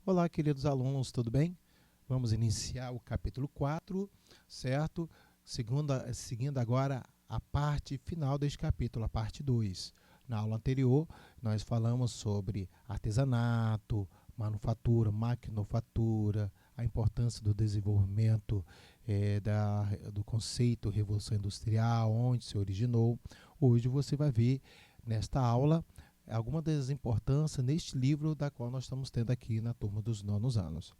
Olá, queridos alunos, tudo bem? Vamos iniciar o capítulo 4, certo? Seguindo agora a parte final deste capítulo, a parte 2. Na aula anterior, nós falamos sobre artesanato, manufatura, maquinofatura, a importância do desenvolvimento do conceito Revolução Industrial, onde se originou. Hoje você vai ver, nesta aula, alguma das importâncias neste livro da qual nós estamos tendo aqui na turma dos nonos anos.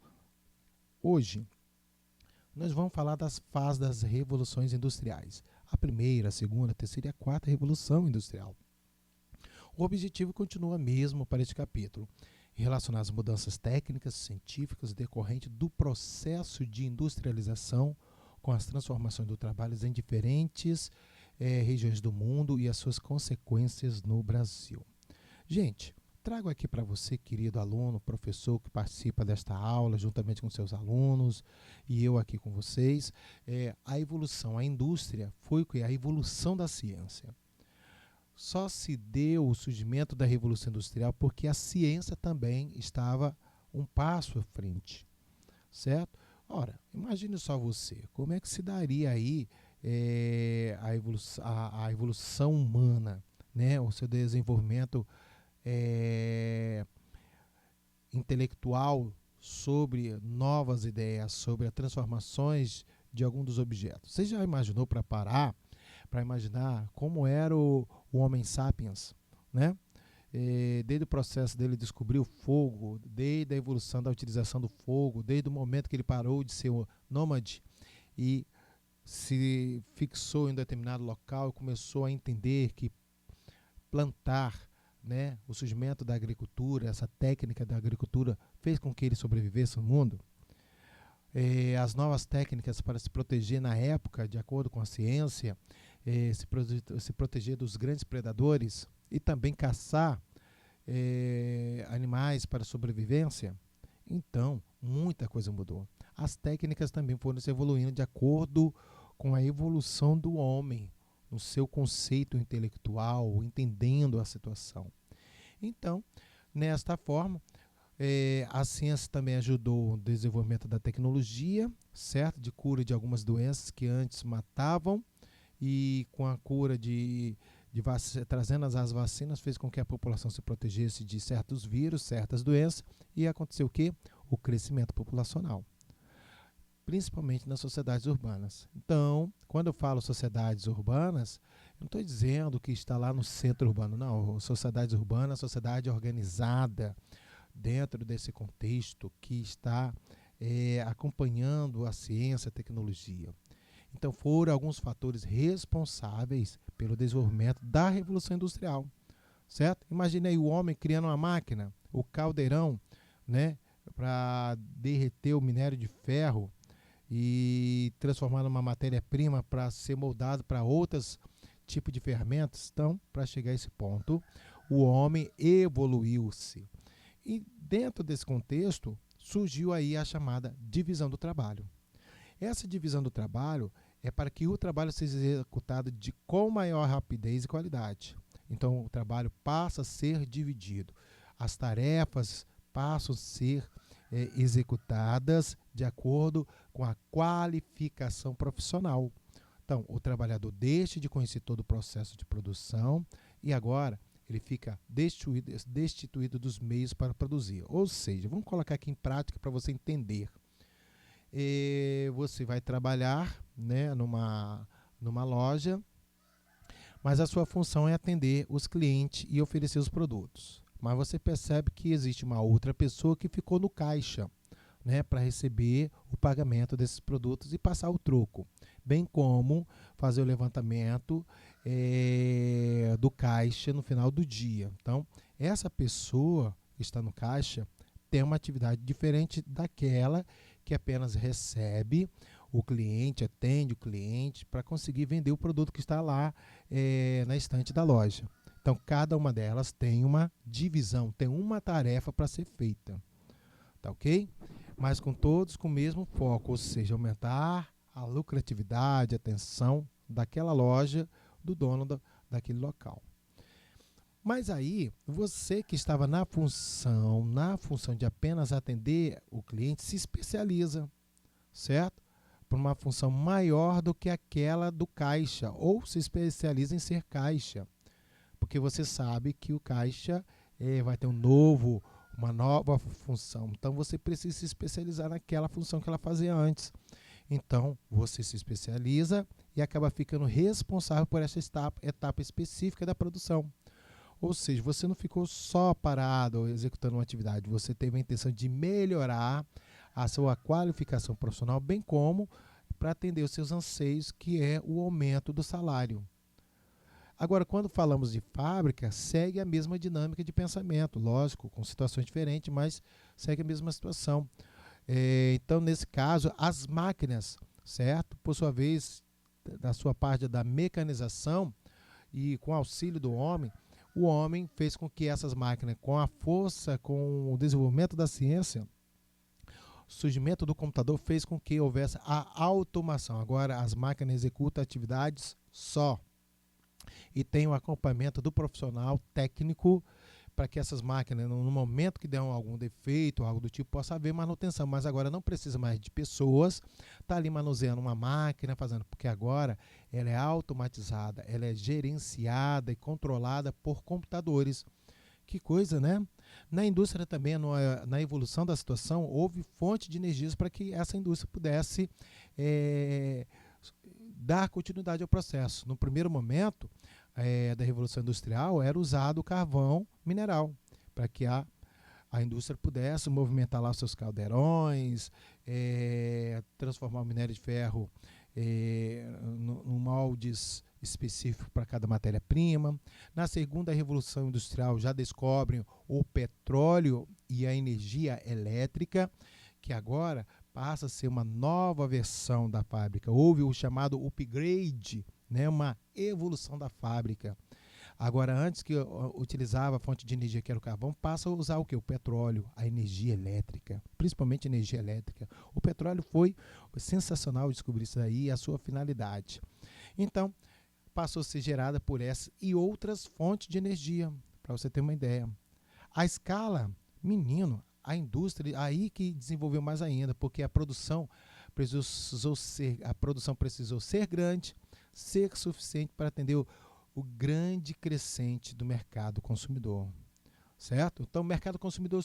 Hoje, nós vamos falar das fases das revoluções industriais. A primeira, a segunda, a terceira e a quarta revolução industrial. O objetivo continua mesmo para este capítulo, relacionar as mudanças técnicas, científicas decorrentes do processo de industrialização com as transformações do trabalho em diferentes regiões do mundo e as suas consequências no Brasil. Gente, trago aqui para você, querido aluno, professor que participa desta aula, juntamente com seus alunos, e eu aqui com vocês, a evolução, a indústria foi a evolução da ciência. Só se deu o surgimento da Revolução Industrial porque a ciência também estava um passo à frente, certo? Ora, imagine só você, como é que se daria aí a evolução humana, né? O seu desenvolvimento intelectual sobre novas ideias, sobre as transformações de algum dos objetos. Você já imaginou para parar, para imaginar como era o Homem Sapiens, né? Desde o processo dele descobrir o fogo, desde a evolução da utilização do fogo, desde o momento que ele parou de ser um nômade e se fixou em um determinado local e começou a entender que plantar, né, o surgimento da agricultura, essa técnica da agricultura fez com que ele sobrevivesse no mundo. As novas técnicas para se proteger na época, de acordo com a ciência, se proteger dos grandes predadores e também caçar animais para sobrevivência. Então, muita coisa mudou. As técnicas também foram se evoluindo de acordo com a evolução do homem, no seu conceito intelectual, entendendo a situação. Então, nesta forma, a ciência também ajudou no desenvolvimento da tecnologia, certo? De cura de algumas doenças que antes matavam, e com a cura trazendo as vacinas, fez com que a população se protegesse de certos vírus, certas doenças, e aconteceu o quê? O crescimento populacional, principalmente nas sociedades urbanas. Então, quando eu falo sociedades urbanas, eu não estou dizendo que está lá no centro urbano, não. Sociedades urbanas, sociedade organizada dentro desse contexto que está acompanhando a ciência e a tecnologia. Então, foram alguns fatores responsáveis pelo desenvolvimento da Revolução Industrial, certo? Imagine aí o homem criando uma máquina, o caldeirão, né, para derreter o minério de ferro e transformar numa matéria-prima para ser moldado para outros tipos de ferramentas. Então, para chegar a esse ponto, o homem evoluiu-se. E dentro desse contexto, surgiu aí a chamada divisão do trabalho. Essa divisão do trabalho é para que o trabalho seja executado com maior rapidez e qualidade. Então, o trabalho passa a ser dividido. As tarefas passam a ser executadas de acordo com a qualificação profissional. Então, o trabalhador deixa de conhecer todo o processo de produção e agora ele fica destituído dos meios para produzir. Ou seja, vamos colocar aqui em prática para você entender. Você vai trabalhar, né, numa loja, mas a sua função é atender os clientes e oferecer os produtos. Mas você percebe que existe uma outra pessoa que ficou no caixa, né, para receber o pagamento desses produtos e passar o troco, bem como fazer o levantamento do caixa no final do dia. Então, essa pessoa que está no caixa tem uma atividade diferente daquela que apenas recebe o cliente, atende o cliente para conseguir vender o produto que está lá na estante da loja. Então, cada uma delas tem uma divisão, tem uma tarefa para ser feita. Tá ok? Mas com todos com o mesmo foco, ou seja, aumentar a lucratividade, a atenção daquela loja, do dono daquele local. Mas aí, você que estava na função de apenas atender o cliente, se especializa, certo? Por uma função maior do que aquela do caixa, ou se especializa em ser caixa, porque você sabe que o caixa vai ter uma nova função. Então você precisa se especializar naquela função que ela fazia antes. Então você se especializa e acaba ficando responsável por essa etapa específica da produção. Ou seja, você não ficou só parado executando uma atividade, você teve a intenção de melhorar a sua qualificação profissional, bem como para atender os seus anseios, que é o aumento do salário. Agora, quando falamos de fábrica, segue a mesma dinâmica de pensamento, lógico, com situações diferentes, mas segue a mesma situação. Então, nesse caso, as máquinas, certo? Por sua vez, da sua parte da mecanização e com auxílio do homem, o homem fez com que essas máquinas, com a força, com o desenvolvimento da ciência, o surgimento do computador fez com que houvesse a automação. Agora, as máquinas executam atividades só e tem o acompanhamento do profissional técnico para que essas máquinas, no momento que der algum defeito, algo do tipo, possa haver manutenção. Mas agora não precisa mais de pessoas, tá ali manuseando uma máquina, fazendo, porque agora ela é automatizada, ela é gerenciada e controlada por computadores. Que coisa, né? Na indústria também, na evolução da situação, houve fonte de energias para que essa indústria pudesse dar continuidade ao processo. No primeiro momento da Revolução Industrial, era usado o carvão mineral para que a indústria pudesse movimentar lá os seus caldeirões, transformar o minério de ferro num moldes específico para cada matéria-prima. Na segunda revolução industrial já descobrem o petróleo e a energia elétrica, que agora passa a ser uma nova versão da fábrica. Houve o chamado upgrade, né, uma evolução da fábrica. Agora, antes que utilizava a fonte de energia que era o carvão, passa a usar o que? O petróleo, a energia elétrica, principalmente energia elétrica. O petróleo foi sensacional descobrir isso aí e a sua finalidade. Então, passou a ser gerada por essa e outras fontes de energia, para você ter uma ideia. A escala, menino, a indústria, aí que desenvolveu mais ainda, porque a produção precisou ser grande, ser suficiente para atender o grande crescente do mercado consumidor, certo? Então, o mercado consumidor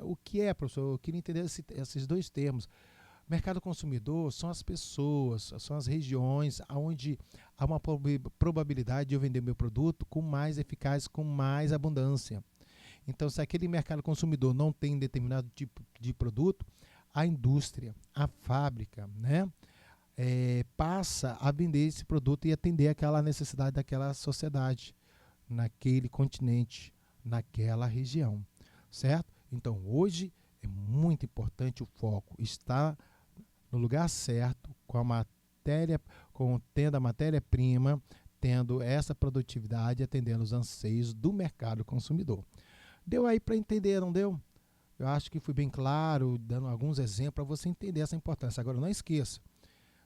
o que é, professor? Eu queria entender esses dois termos. Mercado consumidor são as pessoas, são as regiões onde há uma probabilidade de eu vender meu produto com mais eficácia, com mais abundância. Então, se aquele mercado consumidor não tem determinado tipo de produto, a indústria, a fábrica, né, passa a vender esse produto e atender aquela necessidade daquela sociedade, naquele continente, naquela região, certo? Então, hoje é muito importante o foco, estar no lugar certo, tendo a matéria-prima, tendo essa produtividade, atendendo os anseios do mercado consumidor. Deu aí para entender, não deu? Eu acho que fui bem claro, dando alguns exemplos para você entender essa importância. Agora, não esqueça,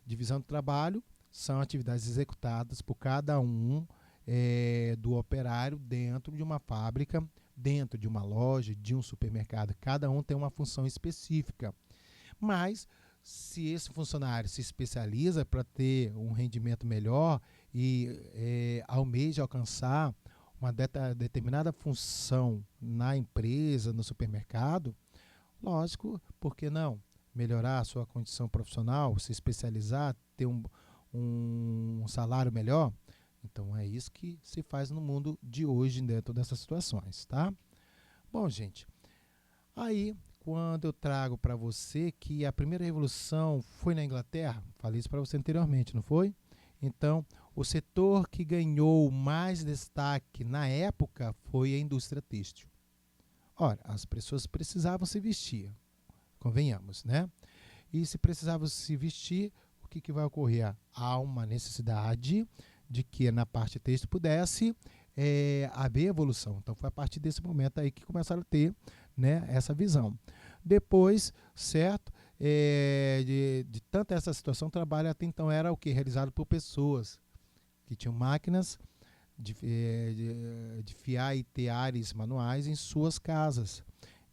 divisão do trabalho são atividades executadas por cada um do operário dentro de uma fábrica, dentro de uma loja, de um supermercado. Cada um tem uma função específica. Mas, se esse funcionário se especializa para ter um rendimento melhor e almeja alcançar uma determinada função na empresa, no supermercado, lógico, por que não? Melhorar a sua condição profissional, se especializar, ter um salário melhor. Então é isso que se faz no mundo de hoje dentro dessas situações, tá? Bom, gente, aí quando eu trago para você que a primeira revolução foi na Inglaterra, falei isso para você anteriormente, não foi? Então, o setor que ganhou mais destaque na época foi a indústria têxtil. Ora, as pessoas precisavam se vestir, convenhamos, né? E se precisavam se vestir, o que vai ocorrer? Há uma necessidade de que na parte têxtil pudesse haver evolução. Então, foi a partir desse momento aí que começaram a ter, né, essa visão. Depois, certo, de tanta essa situação, o trabalho até então era o que? Realizado por pessoas que tinham máquinas, de fiar e teares manuais em suas casas.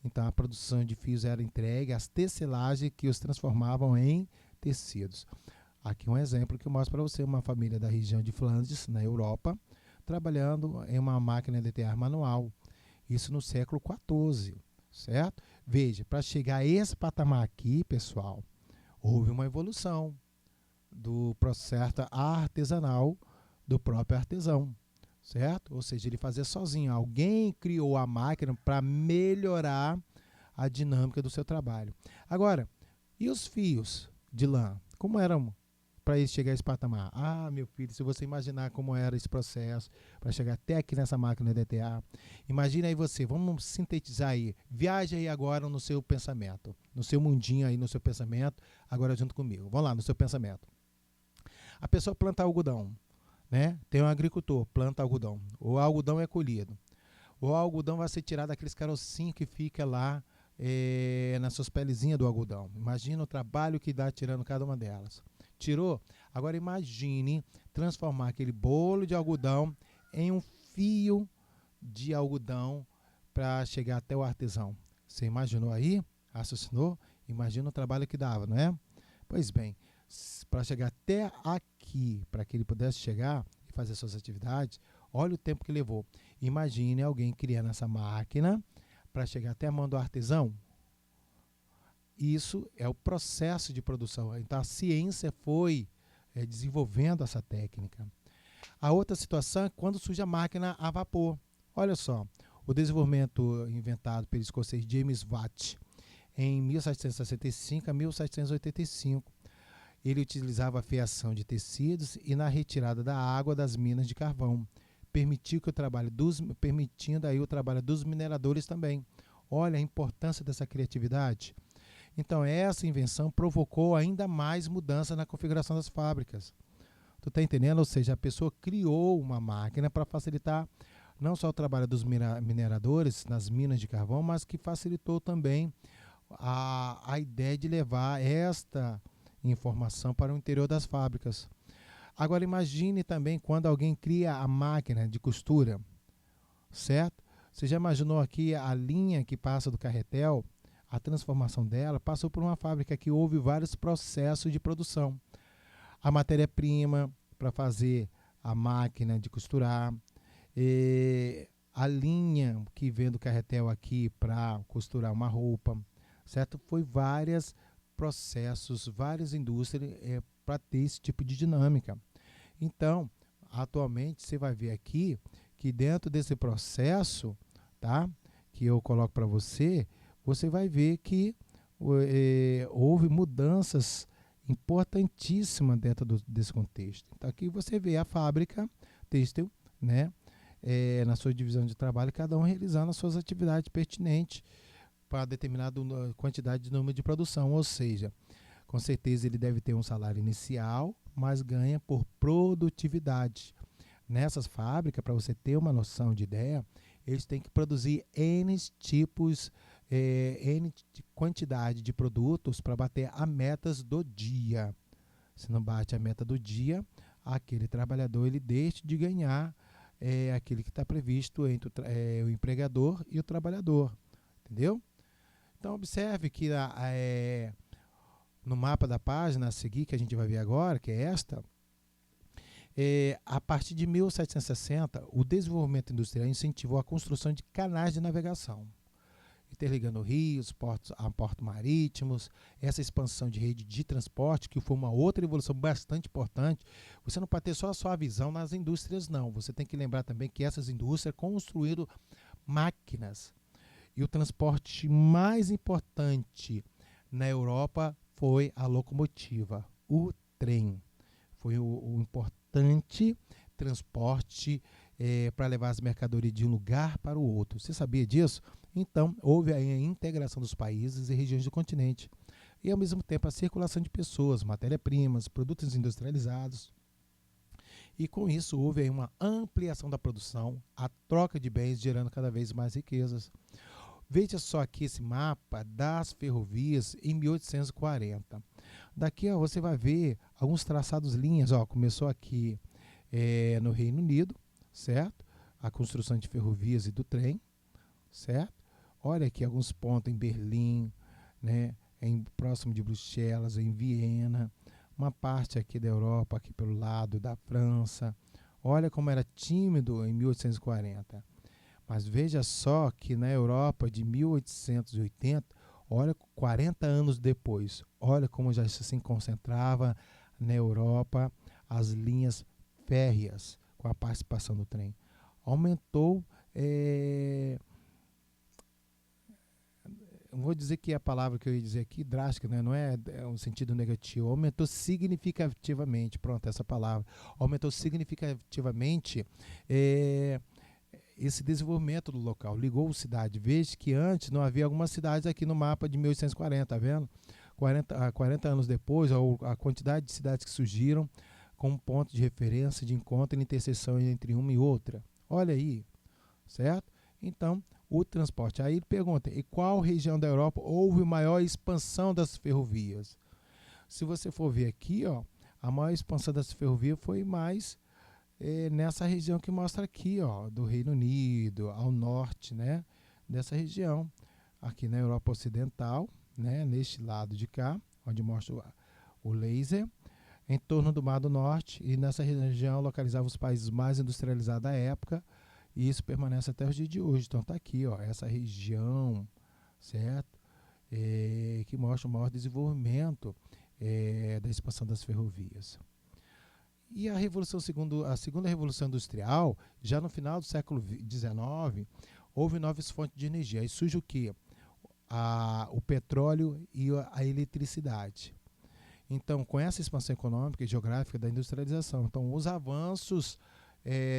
Então, a produção de fios era entregue às tecelagens que os transformavam em tecidos. Aqui um exemplo que eu mostro para você, uma família da região de Flandres, na Europa, trabalhando em uma máquina de tear manual. Isso no século XIV, certo? Veja, para chegar a esse patamar aqui, pessoal, houve uma evolução do processo artesanal do próprio artesão, certo? Ou seja, ele fazia sozinho. Alguém criou a máquina para melhorar a dinâmica do seu trabalho. Agora, e os fios de lã? Como eram para ele chegar a esse patamar? Ah, meu filho, se você imaginar como era esse processo para chegar até aqui nessa máquina de ETA, imagina aí você, vamos sintetizar aí, viaja aí agora no seu pensamento, no seu mundinho aí, no seu pensamento, agora junto comigo. Vamos lá, no seu pensamento. A pessoa planta algodão, né? Tem um agricultor, planta algodão. O algodão é colhido. O algodão vai ser tirado daqueles carocinhos que fica lá nas suas pelezinhas do algodão. Imagina o trabalho que dá tirando cada uma delas. Tirou? Agora imagine transformar aquele bolo de algodão em um fio de algodão para chegar até o artesão. Você imaginou aí? Raciocinou? Imagina o trabalho que dava, não é? Pois bem, para chegar até aqui, para que ele pudesse chegar e fazer suas atividades, olha o tempo que levou. Imagine alguém criando essa máquina para chegar até a mão do artesão. Isso é o processo de produção. Então a ciência foi desenvolvendo essa técnica. A outra situação é quando surge a máquina a vapor. Olha só, o desenvolvimento inventado pelo escocês James Watt em 1765 a 1785. Ele utilizava a fiação de tecidos e na retirada da água das minas de carvão, permitindo aí o trabalho dos mineradores também. Olha a importância dessa criatividade. Então essa invenção provocou ainda mais mudança na configuração das fábricas. Tu está entendendo? Ou seja, a pessoa criou uma máquina para facilitar não só o trabalho dos mineradores nas minas de carvão, mas que facilitou também a ideia de levar esta informação para o interior das fábricas. Agora imagine também quando alguém cria a máquina de costura, certo? Você já imaginou aqui a linha que passa do carretel, a transformação dela passou por uma fábrica que houve vários processos de produção. A matéria-prima para fazer a máquina de costurar, a linha que vem do carretel aqui para costurar uma roupa, certo? Foi vários processos, várias indústrias para ter esse tipo de dinâmica. Então, atualmente você vai ver aqui que dentro desse processo, tá? Que eu coloco para você, você vai ver que houve mudanças importantíssimas dentro desse contexto. Então aqui você vê a fábrica têxtil, né? Na sua divisão de trabalho, cada um realizando as suas atividades pertinentes para determinada quantidade de número de produção, ou seja, com certeza ele deve ter um salário inicial, mas ganha por produtividade. Nessas fábricas, para você ter uma noção de ideia, eles têm que produzir N tipos, N quantidade de produtos para bater a metas do dia. Se não bate a meta do dia, aquele trabalhador ele deixa de ganhar aquele que está previsto entre o empregador e o trabalhador. Entendeu? Então observe que no mapa da página a seguir, que a gente vai ver agora, que é esta, a partir de 1760, o desenvolvimento industrial incentivou a construção de canais de navegação, interligando rios, portos marítimos, essa expansão de rede de transporte, que foi uma outra evolução bastante importante. Você não pode ter só a sua visão nas indústrias, não. Você tem que lembrar também que essas indústrias construíram máquinas. E o transporte mais importante na Europa foi a locomotiva, o trem. Foi o importante transporte para levar as mercadorias de um lugar para o outro. Você sabia disso? Então, houve a integração dos países e regiões do continente. E, ao mesmo tempo, a circulação de pessoas, matéria-primas, produtos industrializados. E, com isso, houve aí uma ampliação da produção, a troca de bens, gerando cada vez mais riquezas. Veja só aqui esse mapa das ferrovias em 1840. Daqui ó, você vai ver alguns traçados linhas. Ó, começou aqui no Reino Unido, certo? A construção de ferrovias e do trem, certo? Olha aqui alguns pontos em Berlim, né? Próximo de Bruxelas, em Viena, uma parte aqui da Europa, aqui pelo lado da França. Olha como era tímido em 1840. Mas veja só que na Europa de 1880, olha 40 anos depois, olha como já se concentrava na Europa as linhas férreas com a participação do trem. Aumentou, vou dizer que a palavra que eu ia dizer aqui, drástica, né? Não é um sentido negativo, aumentou significativamente, pronto, essa palavra, aumentou significativamente esse desenvolvimento do local, ligou cidade. Veja que antes não havia algumas cidades aqui no mapa de 1840, tá vendo? 40 anos depois, a quantidade de cidades que surgiram como ponto de referência, de encontro e interseção entre uma e outra. Olha aí, certo? Então, o transporte. Aí ele pergunta, em qual região da Europa houve maior expansão das ferrovias? Se você for ver aqui, ó, a maior expansão das ferrovias foi mais nessa região que mostra aqui, ó, do Reino Unido, ao norte, né, dessa região, aqui na Europa Ocidental, né, neste lado de cá, onde mostra o laser, em torno do Mar do Norte, e nessa região localizava os países mais industrializados da época, e isso permanece até os dias de hoje. Então tá aqui, ó, essa região, certo? Que mostra o maior desenvolvimento da expansão das ferrovias. E a segunda revolução industrial, já no final do século XIX, houve novas fontes de energia. Aí surge o quê? O petróleo e a eletricidade. Então, com essa expansão econômica e geográfica da industrialização, então os avanços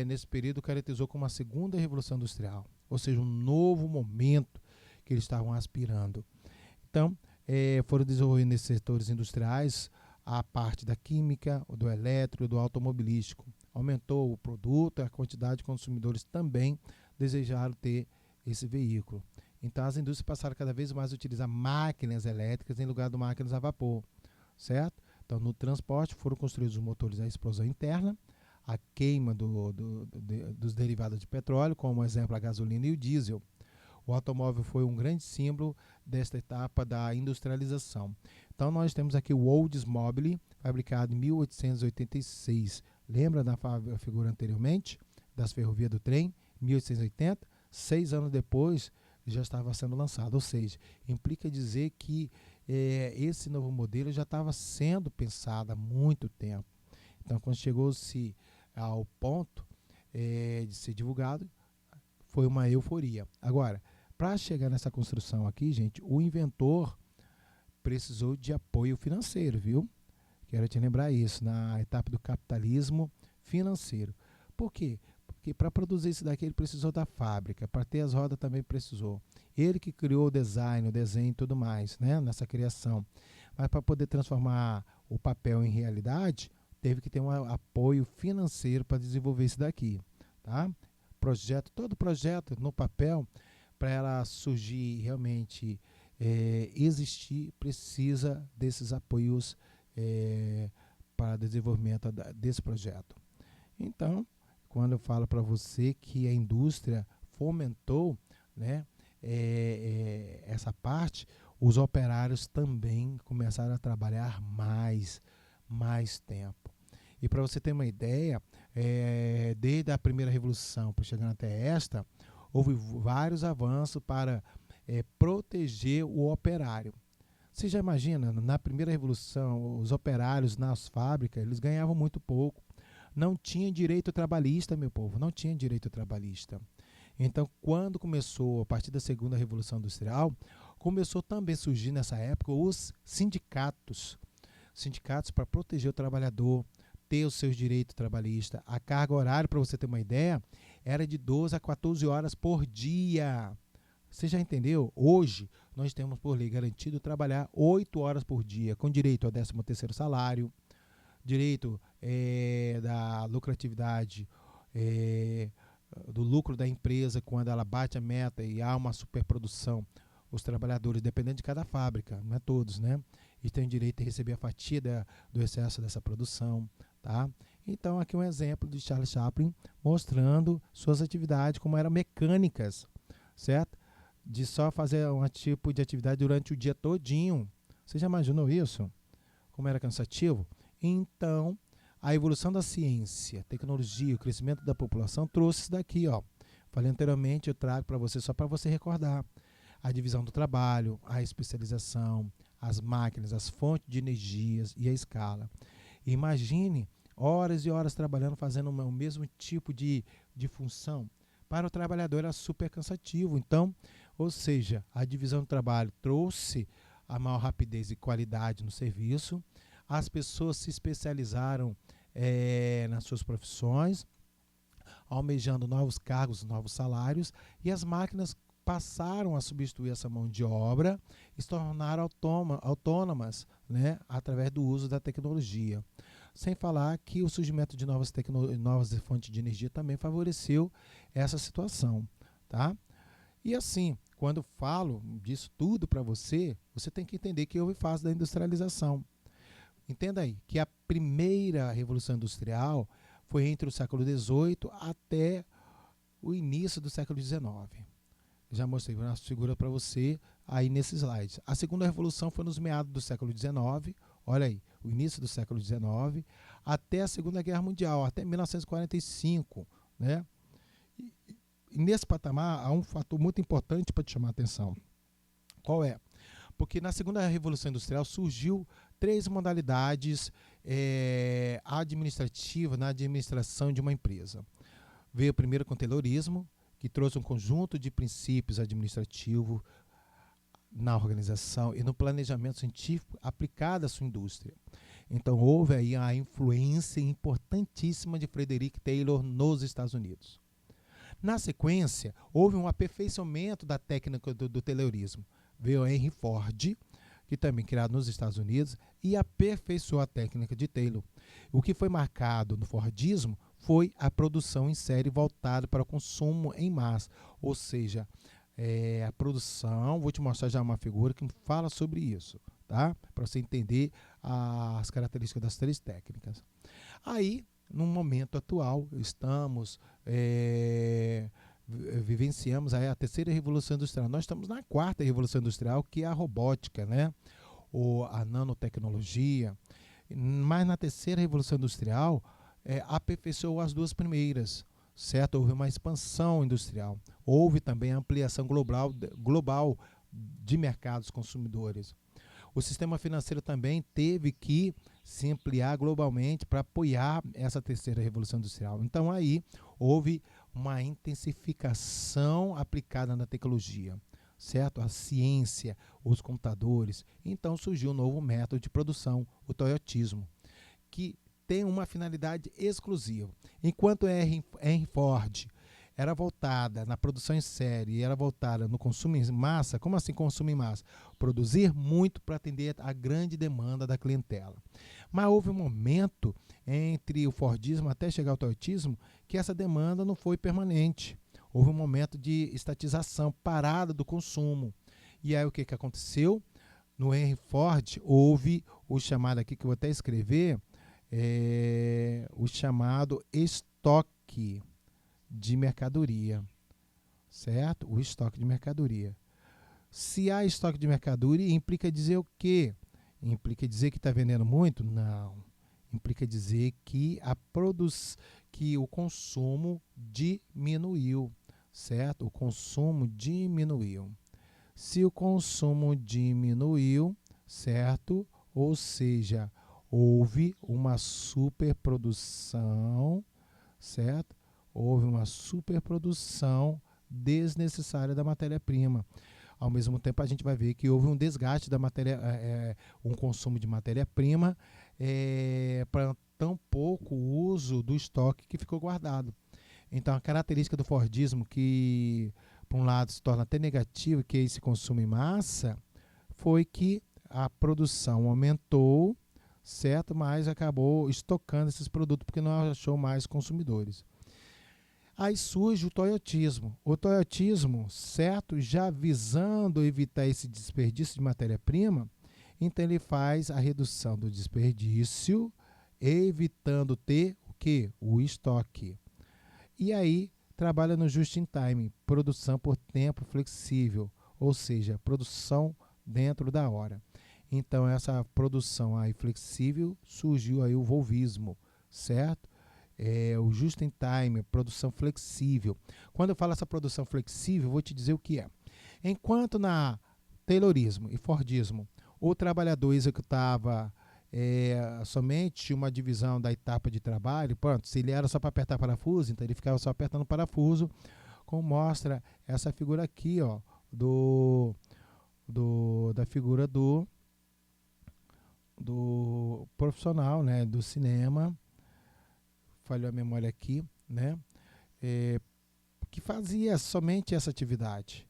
nesse período caracterizou como a segunda revolução industrial, ou seja, um novo momento que eles estavam aspirando. Então, foram desenvolvidos nesses setores industriais a parte da química, do elétrico, do automobilístico. Aumentou o produto, a quantidade de consumidores também desejaram ter esse veículo. Então, as indústrias passaram cada vez mais a utilizar máquinas elétricas em lugar de máquinas a vapor, certo? Então, no transporte foram construídos os motores a explosão interna, a queima dos derivados de petróleo, como exemplo a gasolina e o diesel. O automóvel foi um grande símbolo desta etapa da industrialização. Então nós temos aqui o Oldsmobile, fabricado em 1886. Lembra da figura anteriormente, das ferrovias do trem, 1880? 6 anos depois já estava sendo lançado, ou seja, implica dizer que esse novo modelo já estava sendo pensado há muito tempo. Então quando chegou-se ao ponto de ser divulgado, foi uma euforia. Agora, para chegar nessa construção aqui, gente, o inventor precisou de apoio financeiro, viu? Quero te lembrar isso, na etapa do capitalismo financeiro. Por quê? Porque para produzir isso daqui ele precisou da fábrica, para ter as rodas também precisou. Ele que criou o design, o desenho e tudo mais, né, nessa criação. Mas para poder transformar o papel em realidade, teve que ter um apoio financeiro para desenvolver isso daqui, tá? Todo projeto no papel, para ela surgir realmente existir, precisa desses apoios para desenvolvimento desse projeto. Então, quando eu falo para você que a indústria fomentou, né, essa parte, os operários também começaram a trabalhar mais tempo. E para você ter uma ideia, desde a primeira revolução para chegando até esta, houve vários avanços para proteger o operário. Você já imagina, na primeira revolução, os operários nas fábricas, eles ganhavam muito pouco. Não tinha direito trabalhista, meu povo, não tinha direito trabalhista. Então, quando começou, a partir da segunda revolução industrial, começou também a surgir nessa época os sindicatos. Sindicatos para proteger o trabalhador, ter os seus direitos trabalhistas. A carga horária, para você ter uma ideia, era de 12 a 14 horas por dia. Você já entendeu? Hoje, nós temos por lei garantido trabalhar 8 horas por dia, com direito ao 13º salário, direito da lucratividade, do lucro da empresa, quando ela bate a meta e há uma superprodução. Os trabalhadores, dependendo de cada fábrica, não é todos, né? E têm direito a receber a fatia do excesso dessa produção, tá? Então, aqui um exemplo de Charles Chaplin mostrando suas atividades como eram mecânicas, certo? De só fazer um tipo de atividade durante o dia todinho. Você já imaginou isso? Como era cansativo? Então, a evolução da ciência, tecnologia, o crescimento da população trouxe isso daqui, ó. Falei anteriormente, eu trago para você só para você recordar. A divisão do trabalho, a especialização, as máquinas, as fontes de energias e a escala. Imagine horas e horas trabalhando, fazendo o mesmo tipo de função. Para o trabalhador era super cansativo. Então, ou seja, a divisão do trabalho trouxe a maior rapidez e qualidade no serviço. As pessoas se especializaram nas suas profissões, almejando novos cargos, novos salários, e as máquinas passaram a substituir essa mão de obra e se tornaram autônomas, né, através do uso da tecnologia. Sem falar que o surgimento de novas fontes de energia também favoreceu essa situação, tá? E assim, quando falo disso tudo para você, você tem que entender que houve fase da industrialização. Entenda aí que a primeira revolução industrial foi entre o século XVIII até o início do século XIX. Já mostrei uma figura para você aí nesse slide. A segunda revolução foi nos meados do século XIX, olha aí, o início do século XIX, até a Segunda Guerra Mundial, até 1945, né? E nesse patamar há um fator muito importante para te chamar a atenção. Qual é? Porque na segunda revolução industrial surgiu 3 modalidades administrativas na administração de uma empresa. Veio primeiro com o Taylorismo, que trouxe um conjunto de princípios administrativos na organização e no planejamento científico aplicado à sua indústria. Então houve aí a influência importantíssima de Frederick Taylor nos Estados Unidos. Na sequência, houve um aperfeiçoamento da técnica do Taylorismo. Veio Henry Ford, que também criado nos Estados Unidos, e aperfeiçoou a técnica de Taylor. O que foi marcado no Fordismo foi a produção em série voltada para o consumo em massa, ou seja, a produção, vou te mostrar já uma figura que fala sobre isso, tá? Para você entender as características das 3 técnicas. Aí, no momento atual, estamos vivenciamos aí a terceira revolução industrial. Nós estamos na 4ª revolução industrial, que é a robótica, né? Ou a nanotecnologia. Mas na terceira revolução industrial, aperfeiçoou as 2 primeiras, certo? Houve uma expansão industrial. Houve também a ampliação global de mercados consumidores. O sistema financeiro também teve que se ampliar globalmente para apoiar essa terceira revolução industrial. Então aí houve uma intensificação aplicada na tecnologia, certo? A ciência, os computadores. Então surgiu um novo método de produção, o toyotismo, que tem uma finalidade exclusiva. Enquanto Henry Ford era voltada na produção em série, era voltada no consumo em massa. Como assim consumo em massa? Produzir muito para atender a grande demanda da clientela. Mas houve um momento entre o Fordismo até chegar ao toyotismo que essa demanda não foi permanente. Houve um momento de estatização, parada do consumo. E aí o que aconteceu? No Henry Ford houve o chamado aqui, que eu vou até escrever, o chamado estoque de mercadoria, certo? O estoque de mercadoria. Se há estoque de mercadoria, implica dizer o quê? Implica dizer que está vendendo muito? Não. Implica dizer que que o consumo diminuiu, certo? O consumo diminuiu. Se o consumo diminuiu, certo? Ou seja, houve uma superprodução, certo? Houve uma superprodução desnecessária da matéria-prima. Ao mesmo tempo, a gente vai ver que houve um desgaste da um consumo de matéria-prima para tão pouco uso do estoque que ficou guardado. Então, a característica do Fordismo, que por um lado se torna até negativa, que é esse consumo em massa, foi que a produção aumentou, certo? Mas acabou estocando esses produtos porque não achou mais consumidores. Aí surge o toyotismo. O toyotismo, certo, já visando evitar esse desperdício de matéria-prima, então ele faz a redução do desperdício evitando ter o quê? O estoque. E aí, trabalha no just in time, produção por tempo flexível, ou seja, produção dentro da hora. Então, essa produção aí flexível, surgiu aí o volvismo, certo? O just in time, produção flexível. Quando eu falo essa produção flexível, eu vou te dizer o que é. Enquanto na Taylorismo e Fordismo, o trabalhador executava somente uma divisão da etapa de trabalho, pronto, se ele era só para apertar parafuso, então ele ficava só apertando parafuso, como mostra essa figura aqui, ó, da figura do profissional, né, do cinema, falhou a memória aqui, né, que fazia somente essa atividade.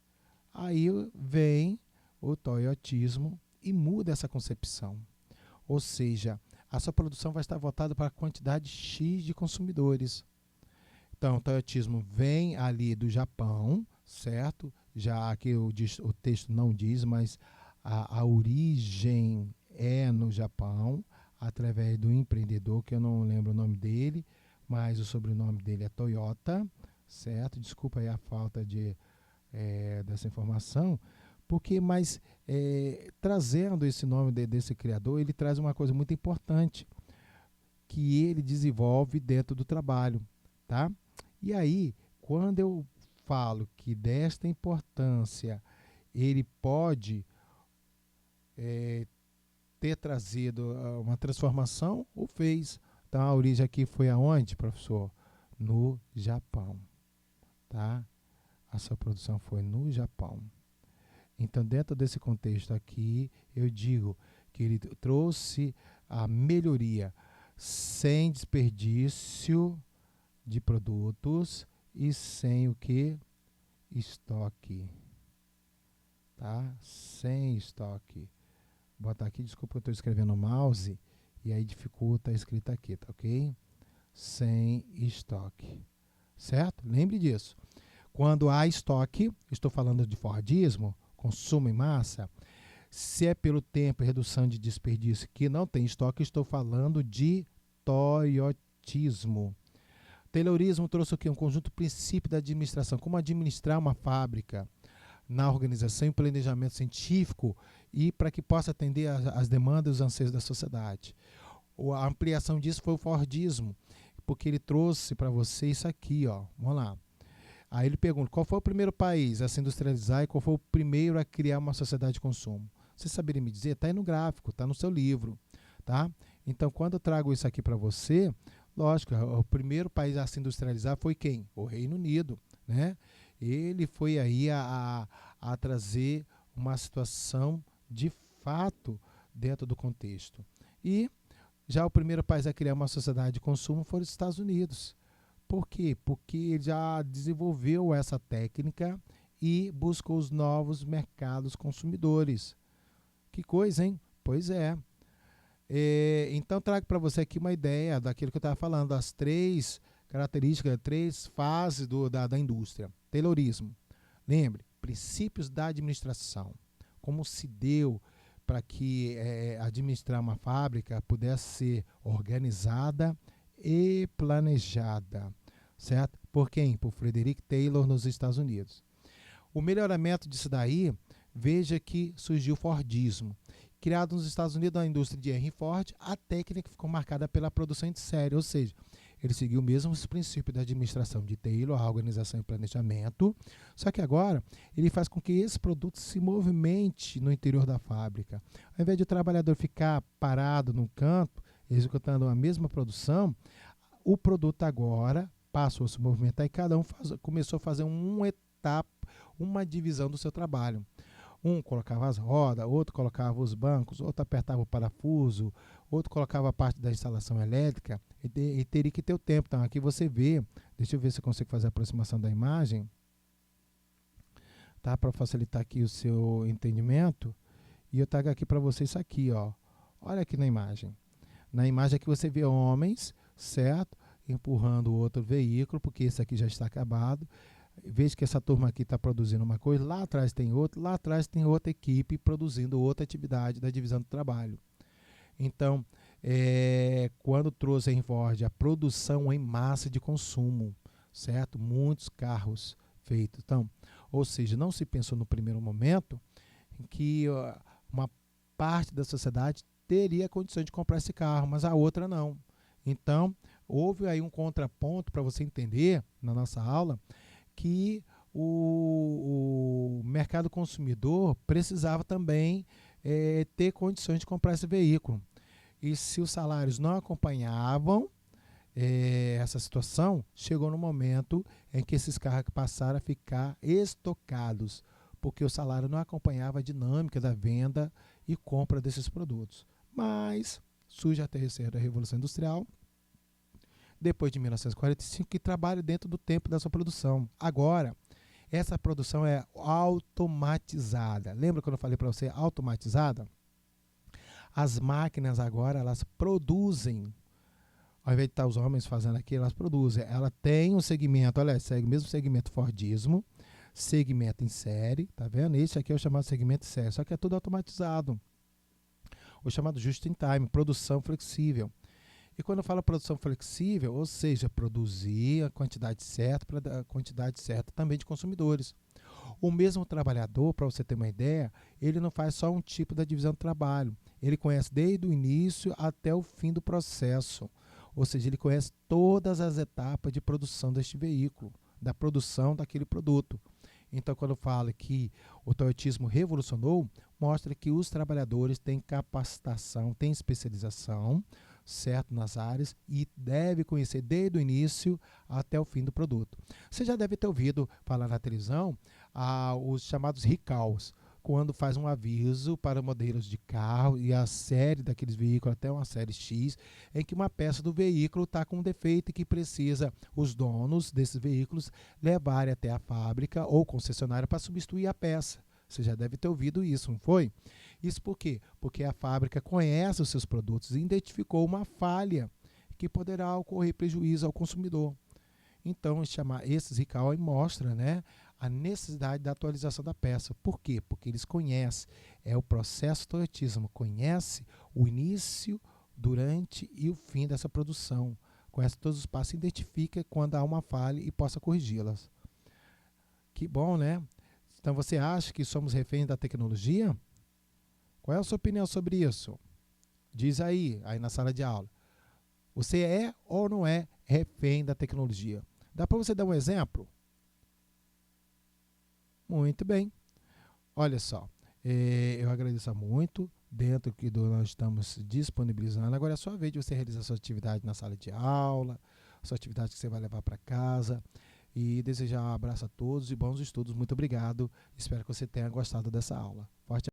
Aí vem o toyotismo e muda essa concepção. Ou seja, a sua produção vai estar voltada para a quantidade X de consumidores. Então, o toyotismo vem ali do Japão, certo? Já aqui o texto não diz, mas a origem é no Japão, através do empreendedor, que eu não lembro o nome dele, mas o sobrenome dele é Toyota, certo? Desculpa aí a falta dessa informação, mas trazendo esse nome desse criador, ele traz uma coisa muito importante, que ele desenvolve dentro do trabalho, tá? E aí, quando eu falo que desta importância, ele pode ter trazido uma transformação, ou fez. Então, a origem aqui foi aonde, professor? No Japão, tá? A sua produção foi no Japão. Então, dentro desse contexto aqui, eu digo que ele trouxe a melhoria sem desperdício de produtos e sem o que? Estoque. Tá? Sem estoque. Vou botar aqui, desculpa, eu estou escrevendo no mouse e aí dificulta a escrita aqui, tá ok? Sem estoque. Certo? Lembre disso. Quando há estoque, estou falando de Fordismo, consumo em massa, se é pelo tempo e redução de desperdício que não tem estoque, estou falando de toyotismo. Taylorismo trouxe o quê? Um conjunto de princípios da administração, como administrar uma fábrica na organização e planejamento científico e para que possa atender às demandas e os anseios da sociedade. A ampliação disso foi o Fordismo, porque ele trouxe para você isso aqui, ó. Vamos lá. Aí ele pergunta, qual foi o primeiro país a se industrializar e qual foi o primeiro a criar uma sociedade de consumo? Você saberia me dizer? Está aí no gráfico, está no seu livro, tá? Então, quando eu trago isso aqui para você, lógico, o primeiro país a se industrializar foi quem? O Reino Unido, né? Ele foi aí a trazer uma situação de fato dentro do contexto. E já o primeiro país a criar uma sociedade de consumo foram os Estados Unidos. Por quê? Porque ele já desenvolveu essa técnica e buscou os novos mercados consumidores. Que coisa, hein? Pois é. Então, trago para você aqui uma ideia daquilo que eu estava falando, das três características, três fases da indústria. Taylorismo. Lembre, princípios da administração. Como se deu para que administrar uma fábrica pudesse ser organizada e planejada, certo? Por quem? Por Frederick Taylor nos Estados Unidos. O melhoramento disso daí, veja que surgiu o Fordismo. Criado nos Estados Unidos na indústria de Henry Ford, a técnica ficou marcada pela produção de série, ou seja, ele seguiu mesmo os princípios da administração de Taylor, a organização e planejamento, só que agora ele faz com que esse produto se movimente no interior da fábrica. Ao invés de o trabalhador ficar parado num canto, executando a mesma produção, o produto agora passou a se movimentar e cada um começou a fazer uma divisão do seu trabalho. Um colocava as rodas, outro colocava os bancos, outro apertava o parafuso, outro colocava a parte da instalação elétrica e teria que ter o tempo. Então aqui você vê, deixa eu ver se eu consigo fazer a aproximação da imagem, tá? Para facilitar aqui o seu entendimento. E eu trago aqui para você isso aqui, ó. Olha aqui na imagem. Na imagem aqui você vê homens, certo? Empurrando o outro veículo, porque esse aqui já está acabado. Veja que essa turma aqui está produzindo uma coisa, lá atrás tem outra, lá atrás tem outra equipe produzindo outra atividade da divisão do trabalho. Então, quando trouxe a Henry Ford a produção em massa de consumo, certo? Muitos carros feitos. Então, ou seja, não se pensou no primeiro momento em que uma parte da sociedade teria condições de comprar esse carro, mas a outra não. Então, houve aí um contraponto para você entender na nossa aula que o mercado consumidor precisava também ter condições de comprar esse veículo. E se os salários não acompanhavam essa situação, chegou no momento em que esses carros passaram a ficar estocados, porque o salário não acompanhava a dinâmica da venda e compra desses produtos. Mas surge a terceira Revolução Industrial, depois de 1945, que trabalha dentro do tempo da sua produção. Agora, essa produção é automatizada. Lembra quando eu falei para você automatizada? As máquinas agora, elas produzem, ao invés de estar os homens fazendo aquilo, elas produzem. Ela tem um segmento, olha, segue o mesmo segmento Fordismo, segmento em série, tá vendo? Esse aqui é o chamado segmento em série, só que é tudo automatizado. O chamado just in time, produção flexível. E quando eu falo produção flexível, ou seja, produzir a quantidade certa para a quantidade certa também de consumidores. O mesmo trabalhador, para você ter uma ideia, ele não faz só um tipo da divisão do trabalho. Ele conhece desde o início até o fim do processo. Ou seja, ele conhece todas as etapas de produção deste veículo, da produção daquele produto. Então, quando eu falo que o toyotismo revolucionou, mostra que os trabalhadores têm capacitação, têm especialização, certo, nas áreas, e deve conhecer desde o início até o fim do produto. Você já deve ter ouvido falar na televisão os chamados recalls, quando faz um aviso para modelos de carro e a série daqueles veículos, até uma série X, em que uma peça do veículo está com um defeito e que precisa os donos desses veículos levarem até a fábrica ou concessionária para substituir a peça. Você já deve ter ouvido isso, não foi? Isso por quê? Porque a fábrica conhece os seus produtos e identificou uma falha que poderá ocorrer prejuízo ao consumidor. Então, esses recall mostra, né, a necessidade da atualização da peça. Por quê? Porque eles conhecem, é o processo toyotismo, conhece o início, durante e o fim dessa produção. Conhece todos os passos, identifica quando há uma falha e possa corrigi-las. Que bom, né? Então, você acha que somos reféns da tecnologia? Qual é a sua opinião sobre isso? Diz aí na sala de aula. Você é ou não é refém da tecnologia? Dá para você dar um exemplo? Muito bem. Olha só, eu agradeço muito dentro que nós estamos disponibilizando. Agora é a sua vez de você realizar sua atividade na sala de aula, sua atividade que você vai levar para casa. E desejar um abraço a todos e bons estudos. Muito obrigado. Espero que você tenha gostado dessa aula. Forte